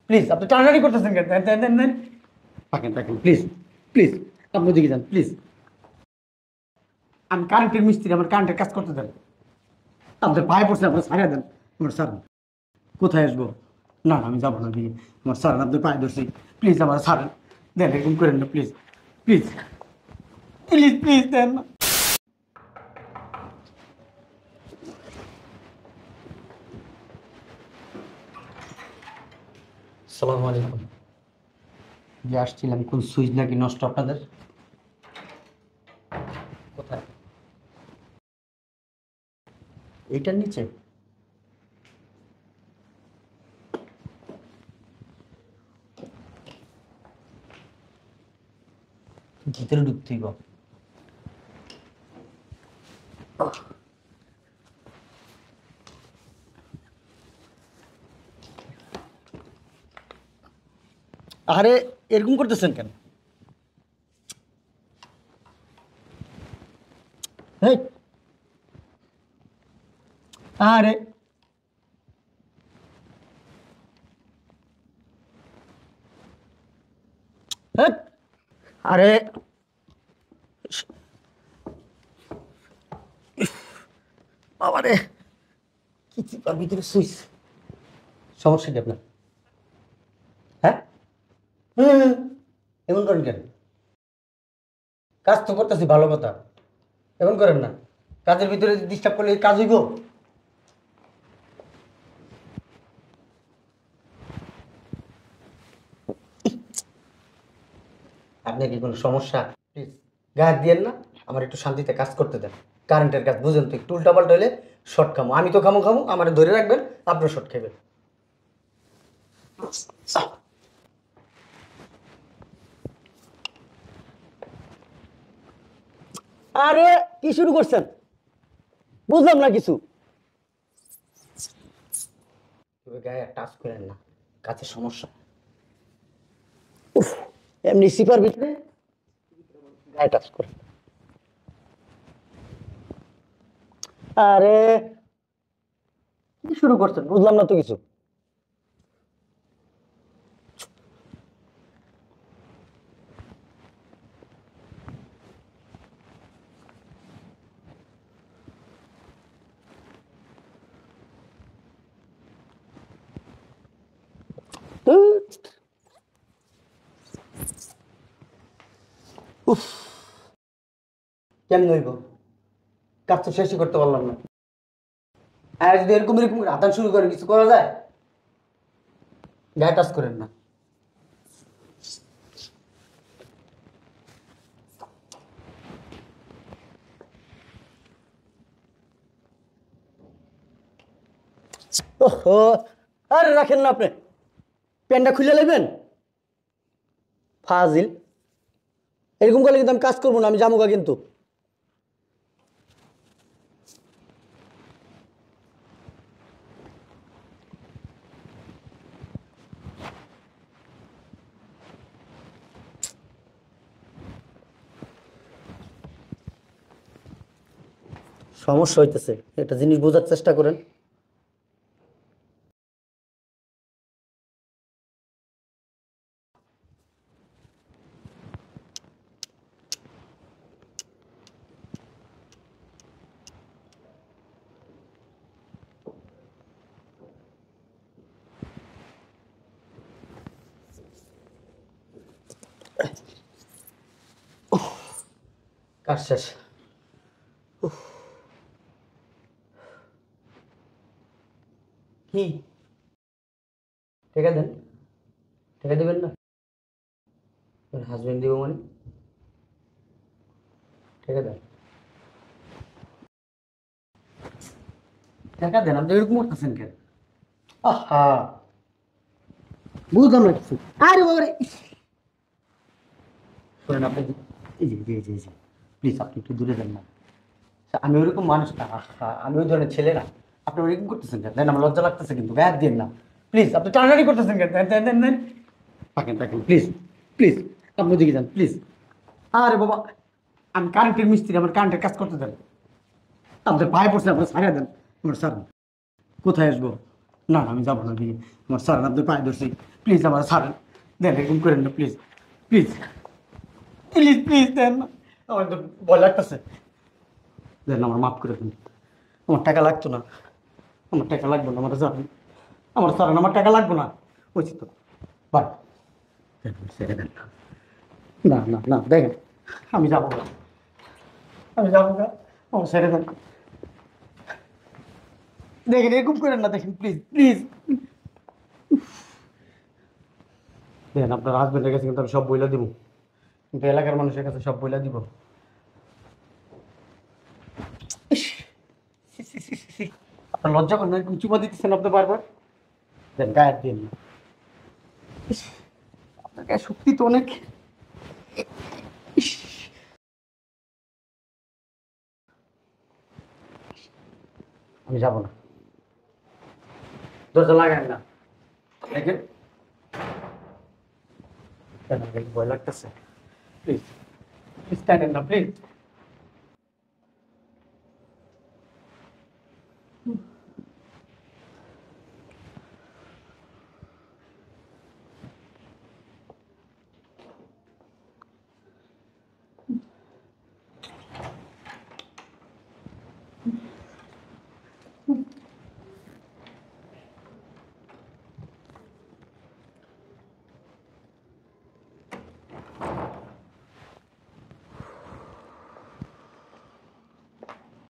Please আপনি টানাটানি করতেছেন কেন? দেন দেন দেন দেন। থাকেন থাকেন প্লিজ প্লিজ, আপনি দিকে যান প্লিজ। আমি কারেন্টের মিস্ত্রি, আমার কারেন্টের কাজ করতে দেন। আপনার পায়ে পড়ছে, আপনার ছাড়িয়ে দেন। আমার স্যার কোথায় আসবো? না না, আমি যাবো না বিয়ে। আমার স্যার আপনার পায়ে ধরছি, প্লিজ আমার ছাড়েন। দেন, এরকম করেন না প্লিজ প্লিজ প্লিজ প্লিজ দেন না। আসসালামু আলাইকুম। যে আসছিলাম, কোন সুইচ নাকি নষ্ট আপনাদের? কোথায়? এইটার নিচে? ভিতরে ঢুকতেই গো। আরে এরকম করতেছেন কেন? হেই, আরে হেই, আরে বাবারে, কি চিপার ভিতরে সুইচ? সমস্যা কি আপনার? হ্যাঁ, হুম, এমন করেন কেন? কাজ তো করতেছি, ভালো কথা। এমন করেন না, কাজের ভিতরে ডিস্টার্ব করলে কাজ হইব? আপনার কি কোনো সমস্যা? প্লিজ গায়ে দিয়েন না, আমার একটু শান্তিতে কাজ করতে দেন। কারেন্টের কাজ বুঝেন তো, একটু উল্টাপাল্টা হলে শর্ট খামো। আমি তো খামো খামো, আমার ধরে রাখবেন, আপনার শর্ট খাবেন। আরে কি শুরু করছেন? বুঝলাম না কিছু। গায়ে টাচ করেন না, কাছে সমস্যা। উফ, এমনি সিপার ভিতরে গায়ে টাচ করেন। আরে কি শুরু করছেন? বুঝলাম না তো কিছু। উফ, কেমন হইব? কাজ তো শেষই করতে পারলাম না। আর যদি এরকম এরকম হাতান শুরু করে, কিছু করা যায়? গায়ে টাচ করেন না। ওহো, আরে রাখেন না আপনি, প্যান্টটা খুলে নেবেন। ফাজিল, এরকম করলে কিন্তু আমি কাজ করবো না, আমি যাবো গা কিন্তু। সমস্যা হইতেছে, একটা জিনিস বোঝার চেষ্টা করেন। কাজ শেষ। কি টাকা দেন? টাকা দেবেন না? হাজবেন্ড দিব মানে? টাকা দেন, টাকা দেন। আপনি এরকম করতেছেন কেন? আহা, বুঝলাম না কিছু। আরে বাবারে, শোনেন আপনি, এই যে এই যে এই যে প্লিজ আপনি একটু দূরে যান না। আমি ওইরকম মানুষ না, আহা, আমি ওই ধরনের ছেলে না। আপনি ওইরকম করতেছেন কেন? দেন, আমার লজ্জা লাগতেছে কিন্তু, গায়ে দিন না প্লিজ। আপনি টানাটানি করতেছেন কেন? দেন দেন দেন দেন। থাকেন থাকেন প্লিজ প্লিজ, আপনি দিকে যান প্লিজ। আরে বাবা, আমি কারেন্টের মিস্ত্রি, আমার কারেন্টের কাজ করতে দেন। আপনার পায়ে পড়ছে, আপনার ছাড়িয়ে দেন। আমার স্যার কোথায় আসবো? না না, আমি যাবো না বিয়ে। আমার স্যার আপনার পায়ে ধরছি, প্লিজ আমার ছাড়েন, দেন এরকম করেন না প্লিজ, প্লিজ প্লিজ প্লিজ দেন না, আমার তো ভয় লাগতেছে, দেন আমার মাফ করে দিন, আমার টাকা লাগতো না, আমার টাকা লাগবে না, আমার ছাড়েন, আমার ছাড়েন, আমার টাকা লাগবে না, বুঝছি তো বাই, ছেড়ে দেন না, না না না দেখেন, আমি যাবো না, আমি যাবো না, আমার ছেড়ে দেন, দেখেন এরকম করেন না, দেখেন প্লিজ প্লিজ, দেখেন আপনার হাজবেন্ডের কাছে কিন্তু আমি সব বইলা দিব, কিন্তু এলাকার মানুষের কাছে সব বইলা দিব। ইস, ছি, ছি, ছি, ছি, ছি। আপনার লজ্জা করেন না, এরকম চুমা দিতেছেন আপনি বারবার, দেন গায়ের দিন না। ইস, আপনার গায়ে শক্তি তো অনেক। ইস, আমি যাবো না, দরজা লাগান না, দেখেন কেন আমাকে ভয় লাগতেছে, প্লিজ প্লিজ টানেন না প্লিজ।